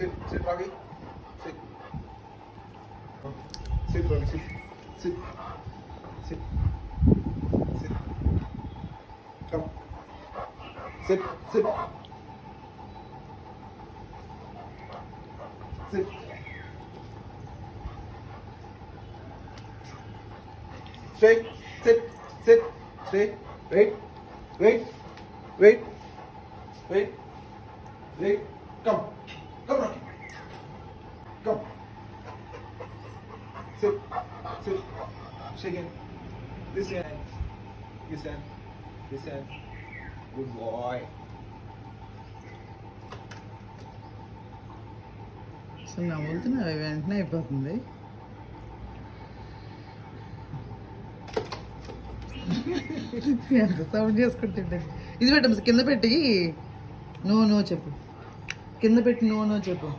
Sit, Ravi. Sit. Sit, Ravi. Sit. Sit. Sit. Sit. Come. Sit. Sit. Sit. Straight. Sit. Sit. Stay. Wait. Wait. Wait. Wait. Wait. Come. Come, Rocky. Come. Sit. Sit. Shake it. This hand. This hand. This hand. Good boy. So నవ్వుతున్నా వెంటనే అయిపోతుంది. ఎంత sound చేసుకుంటుంటే ఇది పెట్టు కింద పెట్టి no చెప్పు. కింద పెట్టి నో చెప్పు.